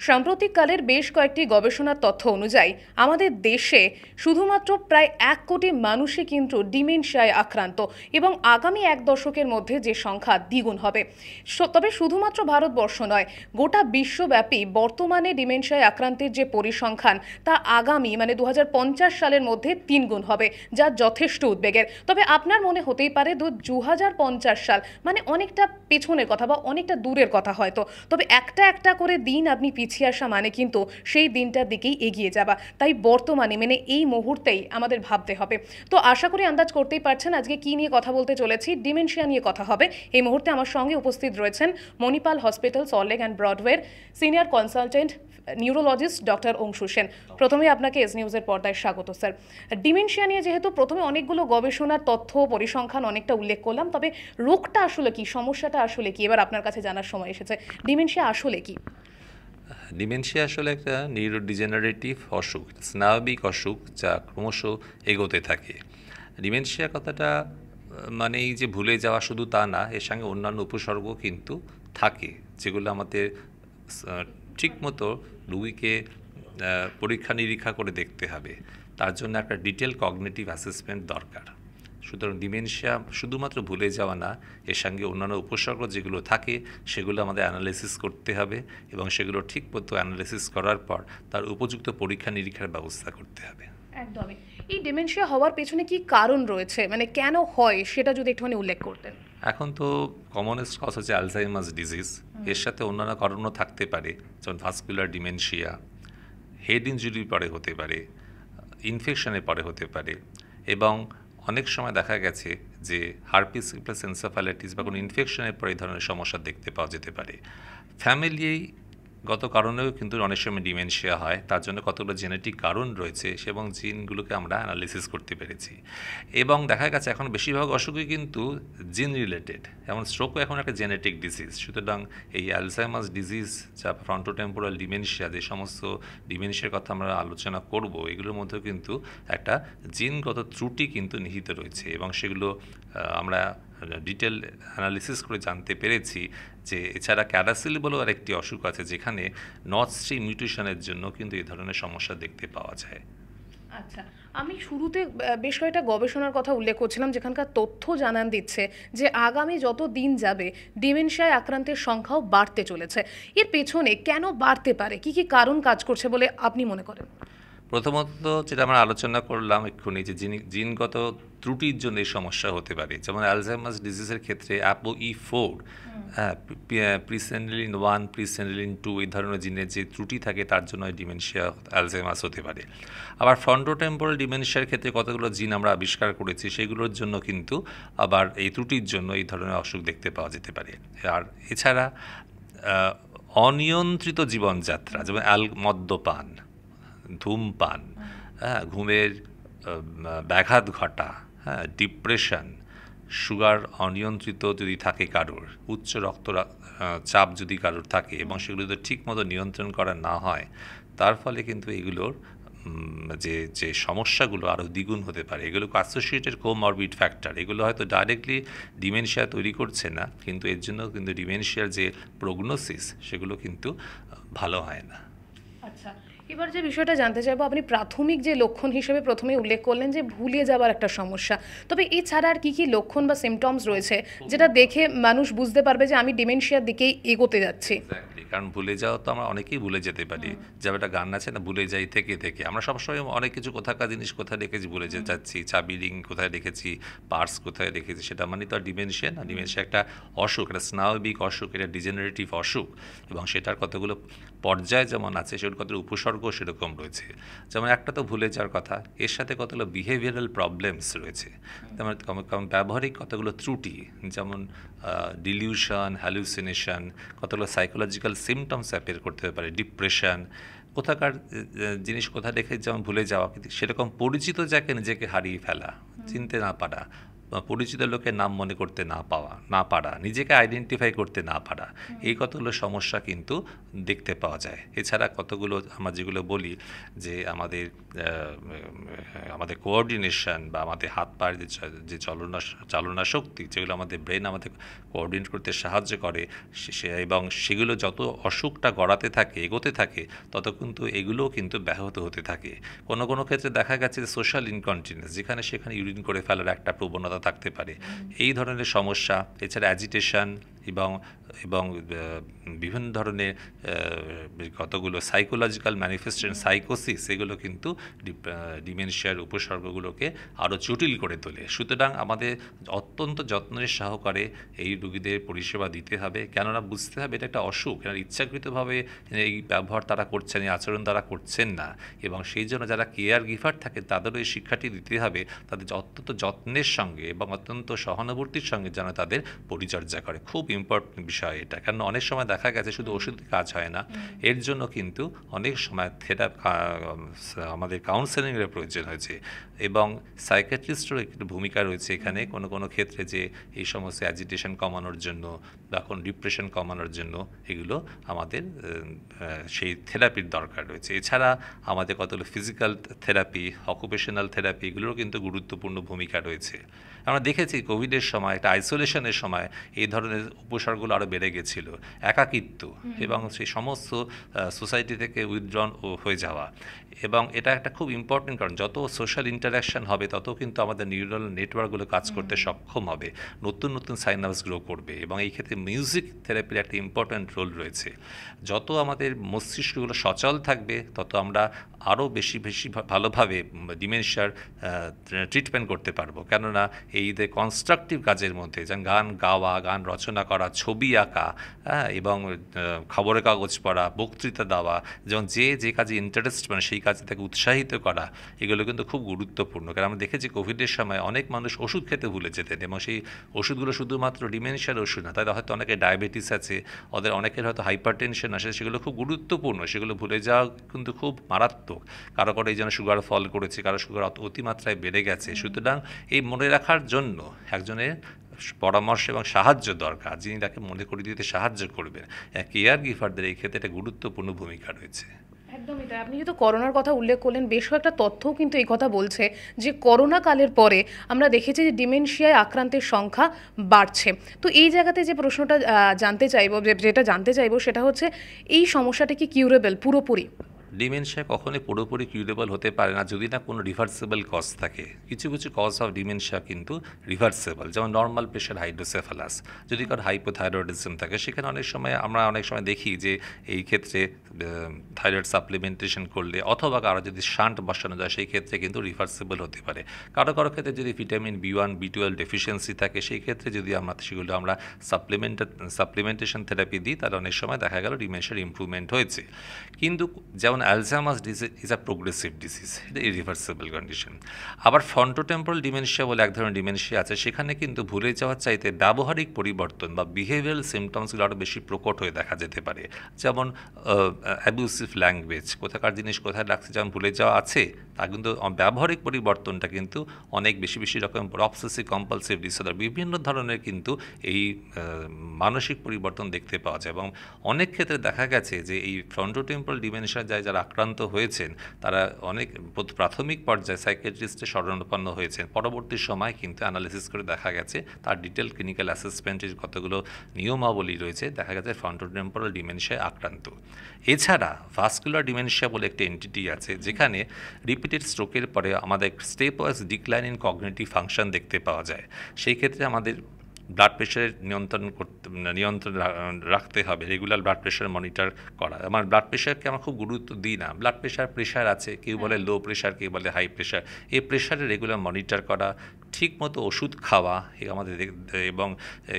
সাম্প্রতিককালের বেশ কয়েকটি গবেষণার তথ্য অনুযায়ী আমাদের দেশে শুধুমাত্র প্রায় 1 কোটি মানুষই কিন্তু ডিমেনশিয়ায় আক্রান্ত এবং আগামী 1 দশকের মধ্যে যে সংখ্যা দ্বিগুণ হবে। তবে শুধুমাত্র ভারতবর্ষ নয়, গোটা বিশ্বব্যাপী বর্তমানে ডিমেনশিয়ায় আক্রান্তের যে পরিসংখ্যান তা আগামী 2050 সালের মধ্যে 3 গুণ হবে, যা যথেষ্ট উদ্বেগের। তবে আপনার মনে হতেই পারে 2050 সাল অনেকটা পেছনের কথা বা অনেকটা দূরের কথা হয়তো, তবে একটা একটা করে দিন আপনি পিছিয়ে আসা কিন্তু সেই দিনটার দিকেই এগিয়ে যাবা। তাই বর্তমানে এই মুহূর্তেই আমাদের ভাবতে হবে। তো আশা করি আন্দাজ করতেই পারছেন আজকে কি নিয়ে কথা বলতে চলেছি। ডিমেনশিয়া নিয়ে কথা হবে। এই মুহূর্তে আমার সঙ্গে উপস্থিত রয়েছেন মণিপাল হসপিটাল সল্টলেক অ্যান্ড ব্রডওয়ের senior consultant neurologist doctor Anshu Sen. প্রথমে আপনাকে এস নিউজের পর্দায় স্বাগত স্যার। ডিমেনশিয়া নিয়ে যেহেতু প্রথমে অনেকগুলো গবেষণার তথ্য পরিসংখ্যান অনেকটা উল্লেখ করলাম, তবে রোগটা আসলে কি, সমস্যাটা আসলে কি, এবার আপনার কাছে জানার সময় এসেছে। ডিমেনশিয়া আসলে কি? ডিমেনশিয়া আসলে একটা নিউরোডিজেনারেটিভ অসুখ, স্নায়বিক অসুখ যা ক্রমশ এগোতে থাকে। ডিমেনশিয়া কথাটা এই যে ভুলে যাওয়া শুধু তা না, এর সঙ্গে অন্যান্য উপসর্গ কিন্তু থাকে, যেগুলো আমাদের ঠিকমতো রুগীকে পরীক্ষা নিরীক্ষা করে দেখতে হবে। তার জন্য একটা ডিটেল কগনিটিভ অ্যাসেসমেন্ট দরকার। সুতরাং ডিমেনশিয়া শুধুমাত্র ভুলে যাওয়া না, এর সঙ্গে অন্যান্য উপসর্গ যেগুলো থাকে সেগুলো আমাদের অ্যানালাইসিস করতে হবে এবং সেগুলো ঠিক মতো অ্যানালাইসিস করার পর তার উপযুক্ত পরীক্ষা নিরীক্ষার ব্যবস্থা করতে হবে। একদমই। এই ডিমেনশিয়া হওয়ার পেছনে কি কারণ রয়েছে, কেন হয় সেটা যদি একটুখানি উল্লেখ করতেন। এখন তো কমনেস্ট কজ হচ্ছে অ্যালজাইমার্স ডিজিজ। এর সাথে অন্যান্য কারণও থাকতে পারে, যেমন ভাস্কুলার ডিমেনশিয়া, হেড ইনজুরির পরে হতে পারে, ইনফেকশনের পরে হতে পারে, এবং অনেক সময় দেখা গেছে যে হার্পিস প্লাস এনসেফালাইটিস বা কোনো ইনফেকশনের পরে এই ধরনের সমস্যা দেখতে পাওয়া যেতে পারে। ফ্যামিলিগত কারণেও কিন্তু অনেক সময় ডিমেনশিয়া হয়। তার জন্য কতগুলো জেনেটিক কারণ রয়েছে এবং জিনগুলোকে আমরা অ্যানালিসিস করতে পেরেছি। এবং দেখা গেছে এখন বেশিরভাগ অসুখই কিন্তু জিন রিলেটেড, যেমন স্ট্রোকও এখন একটা জেনেটিক ডিজিজ। সুতরাং এই অ্যালজাইমার্স ডিজিজ যা ফ্রন্টোটেম্পোরাল ডিমেনশিয়া, যে সমস্ত ডিমেনশিয়ার কথা আমরা আলোচনা করব, এগুলোর মধ্যেও কিন্তু একটা জিনগত ত্রুটি কিন্তু নিহিত রয়েছে এবং সেগুলো আমরা ডিটেল অ্যানালিসিস করে জানতে পেরেছি যে এছাড়া ক্যাডাসিল বলেও আরেকটি অসুখ আছে, যেখানে নর্থ-3 মিউটেশনের জন্য কিন্তু এই ধরনের সমস্যা দেখতে পাওয়া যায়। আচ্ছা, আমি শুরুতে বেশ কয়েকটা গবেষণার কথা উল্লেখ করছিলাম যেখানকার তথ্য জানান দিচ্ছে যে আগামী যত দিন যাবে ডিমেনশিয়ায় আক্রান্তের সংখ্যাও বাড়তে চলেছে। এর পেছনে কেন বাড়তে পারে, কি কি কারণ কাজ করছে বলে আপনি মনে করেন? প্রথমত যেটা আমরা আলোচনা করলাম এক্ষুনি, যে জিনগত ত্রুটির জন্য এই সমস্যা হতে পারে। যেমন অ্যালজাইমার্স ডিজিজের ক্ষেত্রে ApoE4, প্রিসেনলিন 1, প্রিসেনলিন 2 এই ধরনের জিনের যে ত্রুটি থাকে তার জন্য ডিমেনশিয়া অ্যালজাইমার্স হতে পারে। আবার ফ্রন্টোটেম্পোরাল ডিমেনশিয়ার ক্ষেত্রে কতগুলো জিন আমরা আবিষ্কার করেছি, সেগুলোর জন্য কিন্তু আবার এই ত্রুটির জন্য এই ধরনের অসুখ দেখতে পাওয়া যেতে পারে। আর এছাড়া অনিয়ন্ত্রিত জীবনযাত্রা, যেমন মদ্যপান, ধূমপান, ঘুমের ব্যাঘাত ঘটা, ডিপ্রেশন, সুগার অনিয়ন্ত্রিত যদি থাকে কারোর, উচ্চ চাপ যদি কারোর থাকে এবং সেগুলো যদি ঠিকমতো নিয়ন্ত্রণ করা না হয়, তার ফলে কিন্তু এগুলোর যে সমস্যাগুলো আরও দ্বিগুণ হতে পারে। এগুলো অ্যাসোসিয়েটেড কোমরবিড ফ্যাক্টর, এগুলো হয়তো ডাইরেক্টলি ডিমেনশিয়া তৈরি করছে না, কিন্তু এর জন্য কিন্তু ডিমেনশিয়ার যে প্রগনোসিস সেগুলো কিন্তু ভালো হয় না। আচ্ছা, এবার যে বিষয়টা জানতে চাইবো, আপনি প্রাথমিক যে লক্ষণ হিসেবে প্রথমে উল্লেখ করলেন যে ভুলে যাওয়ার একটা সমস্যা, তবে এছাড়া আর কি কি লক্ষণ বা সিমটমস রয়েছে যেটা দেখে মানুষ বুঝতে পারবে যে আমি ডিমেনশিয়ার দিকেই এগোতে যাচ্ছি? কারণ ভুলে যাওয়া তো আমরা অনেকেই ভুলে যেতে পারি। যেমন একটা গান আছে না, ভুলে যাই থেকে থেকে। আমরা সবসময় অনেক কিছু, কোথাকার জিনিস কোথায় রেখেছি ভুলে যাচ্ছি, চাবি রিং কোথায় রেখেছি, পার্স কোথায় রেখেছি, সেটা তো আর ডিমেনশিয়া না। ডিমেনশিয়া একটা অসুখ, একটা স্নায়বিক অসুখ, এটা ডিজেনারেটিভ অসুখ এবং সেটার কতগুলো পর্যায় যেমন আছে, সেগুলো কতগুলো উপসর্গ সেরকম রয়েছে। যেমন একটা তো ভুলে যাওয়ার কথা, এর সাথে কতগুলো বিহেভিয়ারাল প্রবলেমস রয়েছে, যেমন ব্যবহারিক কতগুলো ত্রুটি, যেমন ডিলিউশন, হ্যালুসিনেশন, কতগুলো সাইকোলজিক্যাল সিমটমস অ্যাপিয়ার করতে পারে, ডিপ্রেশন, কোথাকার জিনিস কোথায় রেখে যেমন ভুলে যাওয়া, কিন্তু সেরকম পরিচিত যাকে নিজেকে হারিয়ে ফেলা, চিনতে না পারা, পরিচিত লোকের নাম মনে করতে না পারা, নিজেকে আইডেন্টিফাই করতে না পারা, এই কতগুলো সমস্যা কিন্তু দেখতে পাওয়া যায়। এছাড়া কতগুলো আমরা যেগুলো বলি যে আমাদের কোঅর্ডিনেশন বা আমাদের হাত পায়ের যে চালনা শক্তি, যেগুলো আমাদের ব্রেন আমাদের কোঅর্ডিনেট করতে সাহায্য করে, এবং সেগুলো যত অসুখটা গড়াতে থাকে, এগোতে থাকে, তত কিন্তু এগুলোও কিন্তু ব্যাহত হতে থাকে। কোনো কোনো ক্ষেত্রে দেখা গেছে যে সোশ্যাল ইনকন্টিনেন্স, যেখানে সেখানে ইউরিন করে ফেলার একটা প্রবণতা থাকতে পারে, এই ধরনের সমস্যা। এছাড়া অ্যাজিটেশন এবং এবং বিভিন্ন ধরনের কতগুলো সাইকোলজিক্যাল ম্যানিফেস্টেশন, সাইকোসিস, এগুলো কিন্তু ডিমেনশিয়ার উপসর্গগুলোকে আরও জটিল করে তোলে। সুতরাং আমাদের অত্যন্ত যত্নের সহকারে এই রোগীদের পরিষেবা দিতে হবে, কেননা বুঝতে হবে এটা একটা অসুখ, এরা ইচ্ছাকৃতভাবে এই ব্যবহার তারা করছেন, এই আচরণ তারা করছেন না, এবং সেই জন্য যারা কেয়ার গিভার থাকে তাদেরও এই শিক্ষাটি দিতে হবে, তাদের অত্যন্ত যত্নের সঙ্গে এবং অত্যন্ত সহানুভূতির সঙ্গে যেন তাদের পরিচর্যা করে। খুব ইম্পর্টেন্ট বিষয় এটা, কারণ অনেক সময় দেখা গেছে শুধু ওষুধে কাজ হয় না, এর জন্য কিন্তু অনেক সময় আমাদের কাউন্সেলিংয়ের প্রয়োজন হয়েছে, এবং সাইকিয়াট্রিস্টেরও একটু ভূমিকা রয়েছে এখানে কোনো কোনো ক্ষেত্রে, যে এই সমস্ত অ্যাজিটেশন কমানোর জন্য বা কোনো ডিপ্রেশন কমানোর জন্য এগুলো আমাদের সেই থেরাপির দরকার রয়েছে। এছাড়া আমাদের কতগুলো ফিজিক্যাল থেরাপি, অকুপেশনাল থেরাপি, এগুলোরও কিন্তু গুরুত্বপূর্ণ ভূমিকা রয়েছে। আমরা দেখেছি কোভিডের সময়, একটা আইসোলেশনের সময় এই ধরনের উপসর্গগুলো আরও বেড়ে গেছিলো, একাকিত্ব এবং সেই সমস্ত সোসাইটি থেকে উইথড্রন হয়ে যাওয়া। এবং এটা একটা খুব ইম্পর্টেন্ট, কারণ যত সোশ্যাল ইন্টারাকশন হবে তত কিন্তু আমাদের নিউরাল নেটওয়ার্কগুলো কাজ করতে সক্ষম হবে, নতুন নতুন সাইনাপস গ্রো করবে, এবং এই ক্ষেত্রে মিউজিক থেরাপির একটা ইম্পর্ট্যান্ট রোল রয়েছে। যত আমাদের মস্তিষ্কগুলো সচল থাকবে তত আমরা আরও বেশি ভালোভাবে ডিমেনশিয়ার ট্রিটমেন্ট করতে পারবো, কেননা এই যে কনস্ট্রাকটিভ কাজের মধ্যে, যেমন গান গাওয়া, গান রচনা করা, ছবি আঁকা, এবং খবরের কাগজ পড়া, বক্তৃতা দেওয়া, যেমন যে কাজে ইন্টারেস্ট, মানে সেই কাজে তাকে উৎসাহিত করা, এগুলো কিন্তু খুব গুরুত্বপূর্ণ। কারণ আমরা দেখেছি কোভিডের সময় অনেক মানুষ ওষুধ খেতে ভুলে যেতেন, এবং সেই ওষুধগুলো শুধুমাত্র ডিমেনশিয়ার ওষুধ না, তাদের হয়তো অনেকের ডায়াবেটিস আছে, অনেকের হয়তো হাইপারটেনশন আছে, সেগুলো খুব গুরুত্বপূর্ণ, সেগুলো ভুলে যাওয়া কিন্তু খুব মারাত্মক। কারো এই জন্য সুগার ফল করেছে, কারো সুগার অতিমাত্রায় বেড়ে গেছে। সুতরাং এই মনে রাখার জন্য একজনের পরামর্শ এবং সাহায্য দরকার, যিনি তাকে মনে করিয়ে দিতে সাহায্য করবেন। কেয়ার গিভারদের এই ক্ষেত্রে একটা গুরুত্বপূর্ণ ভূমিকা রয়েছে। একদমই তাই। আপনি যেহেতু করোনার কথা উল্লেখ করলেন, বেশ কয়েকটা তথ্যও কিন্তু এই কথা বলছে যে করোনা কালের পরে আমরা দেখেছি যে ডিমেনশিয়ায় আক্রান্তের সংখ্যা বাড়ছে। তো এই জায়গাতে যে প্রশ্নটা যেটা জানতে চাইবো সেটা হচ্ছে, এই সমস্যাটা কি কিউরেবল পুরোপুরি? ডিমেনশিয়া কখনোই পুরোপুরি কিউরেবল হতে পারে না যদি না কোনো রিভার্সেবল কজ থাকে। কিছু কিছু কজ অফ ডিমেনশিয়া কিন্তু রিভার্সেবল, যেমন নর্মাল প্রেশার হাইড্রোসেফালাস। যদি কারো হাইপোথাইরয়েডিজম থাকে, সেখানে আমরা অনেক সময় দেখি যে এই ক্ষেত্রে থাইরয়েড সাপ্লিমেন্টেশন করলে, অথবা কারো যদি শান্ট বসানো যায়, সেই ক্ষেত্রে কিন্তু রিভার্সেবল হতে পারে। কারো ক্ষেত্রে যদি ভিটামিন B1 B12 ডেফিসিয়েন্সি থাকে, সেই ক্ষেত্রে যদি সেগুলো আমরা সাপ্লিমেন্টেশন থেরাপি দিই, তাহলে অনেক সময় দেখা গেল ডিমেনশিয়ার ইমপ্রুভমেন্ট হয়েছে। কিন্তু যেমন Alzheimer's disease is a progressive disease, এটা ইরিভার্সেবল কন্ডিশন। আবার ফ্রন্টোটেম্পোরাল ডিমেনশিয়া বলে এক ধরনের ডিমেনশিয়া আছে, সেখানে কিন্তু ভুলে যাওয়ার চাইতে ব্যবহারিক পরিবর্তন বা বিহেভিয়ারাল সিমটমসগুলো আরও বেশি প্রকট হয়ে দেখা যেতে পারে। যেমন অ্যাবিউসিভ ল্যাঙ্গুয়েজ, কোথাকার জিনিস কোথায় রাখছে যেমন ভুলে যাওয়া আছে, তা কিন্তু ব্যবহারিক পরিবর্তনটা কিন্তু অনেক বেশি রকম অবসেসিভ কম্পালসিভ ডিসঅর্ডার, বিভিন্ন ধরনের কিন্তু এই মানসিক পরিবর্তন দেখতে পাওয়া যায়। এবং অনেক ক্ষেত্রে দেখা গেছে যে এই ফ্রন্টোটেম্পোরাল ডিমেনশিয়া যারা আক্রান্ত হয়েছেন, তারা অনেক প্রাথমিক পর্যায়ে সাইকিয়াট্রিস্টের শরণাপন্ন হয়েছেন, পরবর্তী সময় কিন্তু অ্যানালিসিস করে দেখা গেছে তার ডিটেল ক্লিনিক্যাল অ্যাসেসমেন্টের কতগুলো নিয়মাবলী রয়েছে, দেখা গেছে ফ্রন্টোটেম্পোরাল ডিমেনশিয়ায় আক্রান্ত। এছাড়া ভাস্কুলার ডিমেনশিয়া বলে একটি এন্টিটি আছে, যেখানে রিপিটেড স্ট্রোকের পরে আমাদের step wise decline in cognitive function দেখতে পাওয়া যায়। সেই ক্ষেত্রে আমাদের ব্লাড প্রেশারের নিয়ন্ত্রণ রাখতে হবে, রেগুলার ব্লাড প্রেশার মনিটর করা। আমার ব্লাড প্রেশারকে আমরা খুব গুরুত্ব দিই না, ব্লাড প্রেশার আছে, কেউ বলে লো প্রেশার, কেউ বলে হাই প্রেশার। এই প্রেশারে রেগুলার মনিটর করা, ঠিকমতো ওষুধ খাওয়া আমাদের,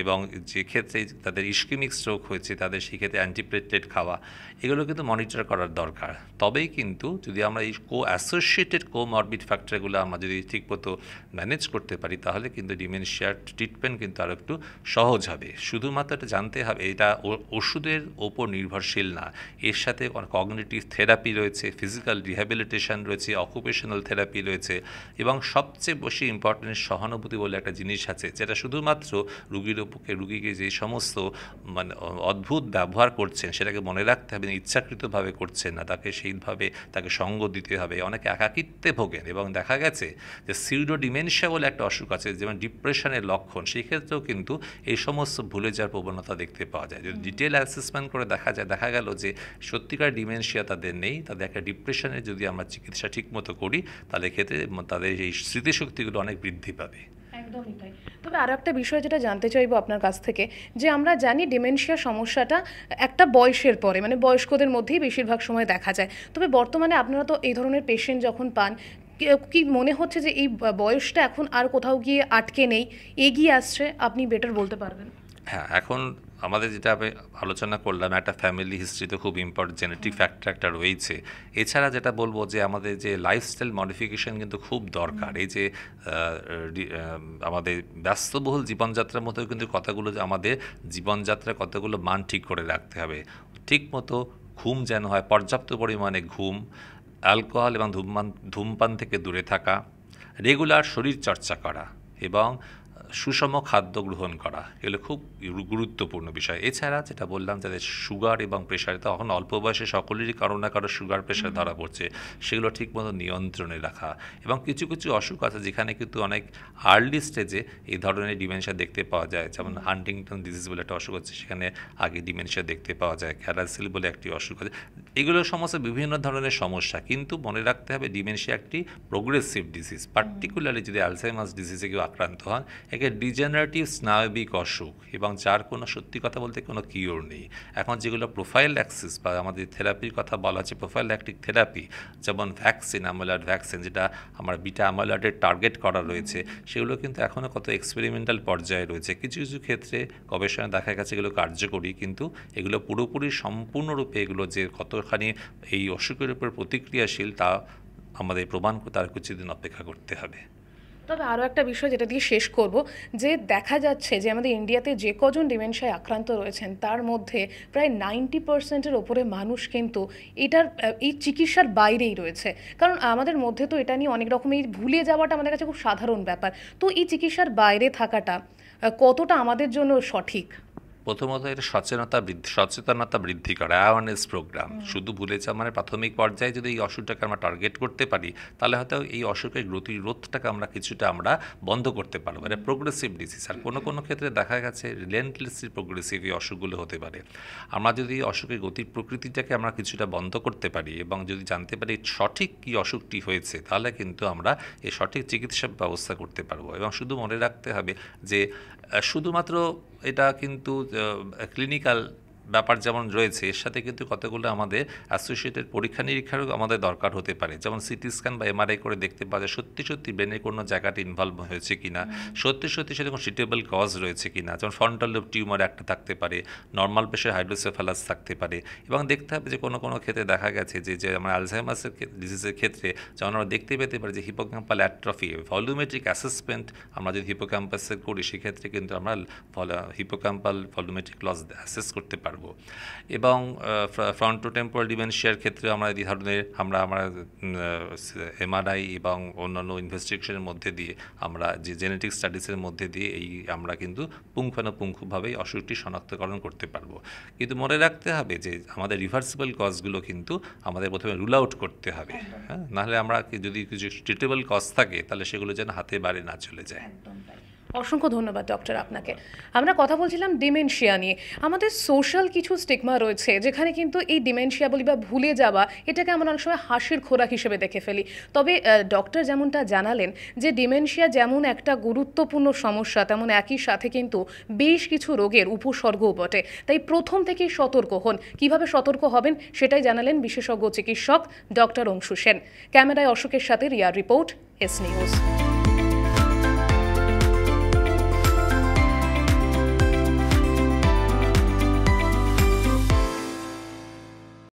এবং যে ক্ষেত্রে তাদের ইস্কেমিক স্ট্রোক হয়েছে তাদের সেই ক্ষেত্রে অ্যান্টিপ্লেটলেট খাওয়া, এগুলো কিন্তু মনিটর করার দরকার। তবেই কিন্তু যদি আমরা এই অ্যাসোসিয়েটেড কোমরবিড ফ্যাক্টরগুলো আমরা যদি ঠিকমতো ম্যানেজ করতে পারি, তাহলে কিন্তু ডিমেনশিয়ার ট্রিটমেন্ট কিন্তু আরও একটু সহজ হবে। শুধুমাত্র এটা জানতে হবে এটা ওষুধের ওপর নির্ভরশীল না, এর সাথে কগনিটিভ থেরাপি রয়েছে, ফিজিক্যাল রিহ্যাবিলিটেশন রয়েছে, অকুপেশনাল থেরাপি রয়েছে, এবং সবচেয়ে বেশি ইম্পর্টেন্ট সহানুভূতি বলে একটা জিনিস আছে, যেটা শুধুমাত্র রুগীকে যে সমস্ত মানে অদ্ভুত ব্যবহার করছেন সেটাকে মনে রাখতে হবে, ইচ্ছাকৃতভাবে করছেন না, তাকে সেইভাবে তাকে সঙ্গ দিতে হবে। অনেকে একাকিত্বে ভোগেন এবং দেখা গেছে যে সিউডো ডিমেনশিয়া বলে একটা অসুখ আছে, যেমন ডিপ্রেশনের লক্ষণ, সেই ক্ষেত্রেও কিন্তু এই সমস্ত ভুলে যাওয়ার প্রবণতা দেখতে পাওয়া যায়। যদি ডিটেল অ্যাসেসমেন্ট করে দেখা গেল যে সত্যিকার ডিমেনশিয়া তাদের নেই, তাদের একটা ডিপ্রেশনের যদি আমরা চিকিৎসা ঠিকমতো করি তাহলে ক্ষেত্রে তাদের এই স্মৃতিশক্তিগুলো অনেক বৃদ্ধি পাবে। একদমই তাই। তবে আর একটা বিষয় যেটা জানতে চাইবো আপনার কাছ থেকে, যে আমরা জানি ডিমেনশিয়া সমস্যাটা একটা বয়সের পরে, মানে বয়স্কদের মধ্যেই বেশিরভাগ সময় দেখা যায়। তবে বর্তমানে আপনারা তো এই ধরনের পেশেন্ট যখন পান, কি মনে হচ্ছে যে এই বয়সটা এখন আর কোথাও গিয়ে আটকে নেই, এগিয়ে আসছে? আপনি বেটার বলতে পারবেন। হ্যাঁ, এখন আমাদের যেটা আমি আলোচনা করলাম, একটা ফ্যামিলি হিস্ট্রিতে খুব ইম্পর্টেন্ট জেনেটিক ফ্যাক্টর একটা রয়েছে। এছাড়া যেটা বলবো যে আমাদের যে লাইফস্টাইল মডিফিকেশন কিন্তু খুব দরকার। এই যে আমাদের ব্যস্তবহুল জীবনযাত্রার মধ্যেও কিন্তু কতগুলো আমাদের জীবনযাত্রার কতগুলো মান ঠিক করে রাখতে হবে। ঠিক মতো ঘুম যেন হয়, পর্যাপ্ত পরিমাণে ঘুম, অ্যালকোহল এবং ধূমপান থেকে দূরে থাকা, রেগুলার শরীর চর্চা করা এবং সুষম খাদ্য গ্রহণ করা, এগুলো খুব গুরুত্বপূর্ণ বিষয়। এছাড়া যেটা বললাম, যাদের সুগার এবং প্রেশার, তখন অল্প বয়সে সকলেরই কারো না কারো সুগার প্রেশার ধরা পড়ছে, সেগুলো ঠিকমতো নিয়ন্ত্রণে রাখা। এবং কিছু কিছু অসুখ আছে যেখানে কিন্তু অনেক আর্লি স্টেজে এই ধরনের ডিমেনশিয়া দেখতে পাওয়া যায়, যেমন হান্টিংটন ডিজিজ বলে একটা অসুখ আছে, সেখানে আগে ডিমেনশিয়া দেখতে পাওয়া যায়। ক্যারাসিল বলে একটি অসুখ আছে। এগুলো সমস্ত বিভিন্ন ধরনের সমস্যা, কিন্তু মনে রাখতে হবে ডিমেনশিয়া একটি প্রোগ্রেসিভ ডিজিজ। পার্টিকুলারলি যদি অ্যালজাইমার্স ডিজিজে কেউ আক্রান্ত হন, একে ডিজেনারেটিভ স্নায়বিক অসুখ, এবং যার কোনো সত্যি কথা বলতে কোনো কিওর নেই। এখন যেগুলো প্রোফাইল অ্যাক্সিস বা আমাদের থেরাপির কথা বলা হচ্ছে, প্রোফাইল অ্যাক্টিক থেরাপি, যেমন ভ্যাকসিন, অ্যামোলার ভ্যাকসিন, যেটা আমার বিটা অ্যামোলারের টার্গেট করা রয়েছে, সেগুলো কিন্তু এখনও কত এক্সপেরিমেন্টাল পর্যায়ে রয়েছে। কিছু কিছু ক্ষেত্রে গবেষণায় দেখা গেছে এগুলো কার্যকরী, কিন্তু এগুলো পুরোপুরি সম্পূর্ণরূপে এগুলো যে কতখানি এই অসুখের উপর প্রতিক্রিয়াশীল তা আমাদের প্রমাণ করতে আর কিছুদিন অপেক্ষা করতে হবে। তবে আরও একটা বিষয় যেটা দিয়ে শেষ করব, যে দেখা যাচ্ছে যে আমাদের ইন্ডিয়াতে যে কজন ডিমেনশিয়ায় আক্রান্ত রয়েছেন তার মধ্যে প্রায় 90% ওপরে মানুষ কিন্তু এই চিকিৎসার বাইরেই রয়েছে। কারণ আমাদের মধ্যে তো এটা নিয়ে অনেক রকমের ভুলে যাওয়াটা আমাদের কাছে খুব সাধারণ ব্যাপার। তো এই চিকিৎসার বাইরে থাকাটা কতটা আমাদের জন্য সঠিক? প্রথমত এটা সচেতনতা বৃদ্ধি করা, অ্যাওয়ারনেস প্রোগ্রাম। শুধু ভুলে যাওয়া মানে প্রাথমিক পর্যায়ে যদি এই অসুখটাকে আমরা টার্গেট করতে পারি, তাহলে হয়তো এই অসুখের গতিরোধটাকে আমরা কিছুটা বন্ধ করতে পারবো। এটা প্রোগ্রেসিভ ডিজিজ। আর কোনো ক্ষেত্রে দেখা গেছে রিলেন্টলেসলি প্রোগ্রেসিভ এই অসুখগুলো হতে পারে। আমরা যদি অসুখের গতির প্রকৃতিটাকে আমরা কিছুটা বন্ধ করতে পারি এবং যদি জানতে পারি সঠিক কী অসুখটি হয়েছে, তাহলে কিন্তু আমরা এই সঠিক চিকিৎসা ব্যবস্থা করতে পারবো। এবং শুধু মনে রাখতে হবে যে শুধুমাত্র এটা কিন্তু ক্লিনিক্যাল ব্যাপার যেমন রয়েছে, এর সাথে কিন্তু কতগুলো আমাদের অ্যাসোসিয়েটেড পরীক্ষা নিরীক্ষারও আমাদের দরকার হতে পারে। যেমন সিটি স্ক্যান বা এমআরআই করে দেখতে পাওয়া যায় সত্যি ব্রেনের কোনো জায়গাটি ইনভলভ হয়েছে কিনা, সত্যি সেটা কোনো ট্রিটেবল কজ রয়েছে কিনা। যেমন ফ্রন্টাল লোব টিউমার একটা থাকতে পারে, নর্মাল পেশে হাইড্রোসেফালাস থাকতে পারে। এবং দেখতে হবে যে কোনো ক্ষেত্রে দেখা গেছে যে আমরা অ্যালজাইমার্সের ডিজিজের ক্ষেত্রে যেমন আমরা দেখতে পেতে পারি যে হিপোক্যাম্পাল অ্যাট্রফি, ভলিউমেট্রিক অ্যাসেসমেন্ট আমরা যদি হিপোক্যাম্পাসের করি, সেক্ষেত্রে কিন্তু আমরা হিপোক্যাম্পাল ভলিউমেট্রিক লস অ্যাসেস করতে পারি। এবং ফ্রন্টোটেম্পোরাল ডিমেনশিয়ার ক্ষেত্রে আমরা এই ধরনের আমরা এমআরআই এবং অন্যান্য ইনভেস্টিগেশনের মধ্যে দিয়ে আমরা যে জেনেটিক স্টাডিজের মধ্যে দিয়ে আমরা কিন্তু পুঙ্খানুপুঙ্খভাবেই অসুখটি শনাক্তকরণ করতে পারবো। কিন্তু মনে রাখতে হবে যে আমাদের রিভার্সিবল কজগুলো কিন্তু আমাদের প্রথমে রুল আউট করতে হবে। হ্যাঁ, নাহলে আমরা যদি কিছু ট্রিটেবল কজ থাকে তাহলে সেগুলো যেন হাতে বাইরে না চলে যায়। অসংখ্য ধন্যবাদ ডক্টর আপনাকে। আমরা কথা বলছিলাম ডিমেনশিয়া নিয়ে। আমাদের সোশ্যাল কিছু স্টিগমা রয়েছে, যেখানে কিন্তু এই ডিমেনশিয়া বলি বা ভুলে যাওয়া, এটাকে আমরা অনেক সময় হাসির খোরাক হিসেবে দেখে ফেলি। তবে ডক্টর যেমনটা জানালেন যে ডিমেনশিয়া যেমন একটা গুরুত্বপূর্ণ সমস্যা, তেমন একই সাথে কিন্তু বেশ কিছু রোগের উপসর্গও বটে। তাই প্রথম থেকেই সতর্ক হন। কিভাবে সতর্ক হবেন সেটাই জানালেন বিশেষজ্ঞ চিকিৎসক ডক্টর অংশু সেন। ক্যামেরায় অশোকের সাথে রিয়ার রিপোর্ট, এস নিউজ।